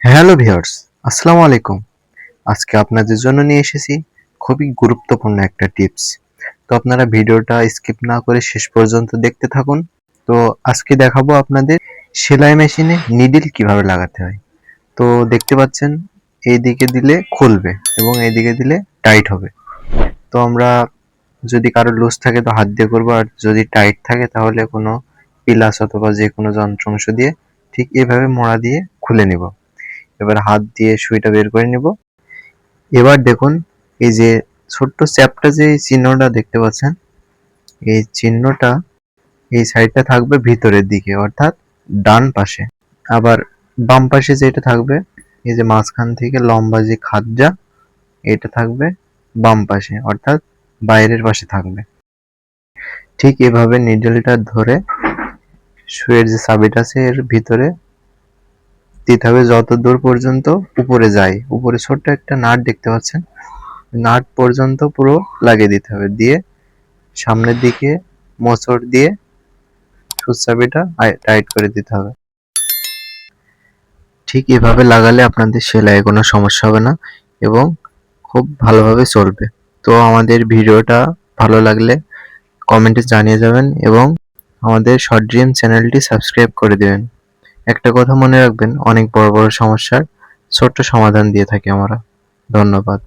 Hello viewers, আসসালামু আলাইকুম। আজকে আপনাদের জন্য নিয়ে এসেছি খুবই গুরুত্বপূর্ণ একটা টিপস। তো আপনারা ভিডিওটা স্কিপ না করে শেষ পর্যন্ত দেখতে থাকুন। তো আজকে দেখাবো আপনাদের সেলাই মেশিনে নিডল কিভাবে লাগাতে হয়। তো দেখতে পাচ্ছেন এইদিকে দিলে খুলবে এবং এইদিকে দিলে টাইট হবে। তো আমরা যদি কারো লুজ থাকে তো হাত দিয়ে করবো, আর যদি টাইট থাকে তাহলে কোনো পিলাস অথবা যে কোনো যন্ত্রাংশ দিয়ে ঠিক এভাবে মোড়া দিয়ে খুলে নিব। এবার হাত দিয়ে সুইটা বের করে নিব। এবার দেখুন, এই যে ছোট্ট চ্যাপ্টা যে চিহ্নটা দেখতে পাচ্ছেন, এই চিহ্নটা এই সাইডটা থাকবে ভিতরের দিকে, অর্থাৎ ডান পাশে। আবার বাম পাশে যেটা থাকবে, এই যে মাঝখান থেকে লম্বা যে খাঁজটা, এটা থাকবে বাম পাশে, অর্থাৎ বাইরের পাশে থাকবে। ঠিক এভাবে নিডলটা ধরে সুইয়ের যে চাবিটা আছে এর ভিতরে দিতে হবে যত দূর পর্যন্ত উপরে যায়। উপরে ছোট্ট একটা নাট দেখতে পাচ্ছেন, নাট পর্যন্ত পুরো লাগিয়ে দিতে হবে। দিয়ে সামনের দিকে মোচড় দিয়ে সুচ-চাবিটা টাইট করে দিতে হবে। ঠিক এভাবে লাগালে আপনাদের সেলাইয়ে কোনো সমস্যা হবে না এবং খুব ভালোভাবে চলবে। তো আমাদের ভিডিওটা ভালো লাগলে কমেন্টে জানিয়ে যাবেন এবং আমাদের শর্ট ড্রিম চ্যানেলটি সাবস্ক্রাইব করে দেবেন। একটা কথা মনে রাখবেন, অনেক বড় বড় সমস্যার ছোট্ট সমাধান দিয়ে থাকি আমরা। ধন্যবাদ।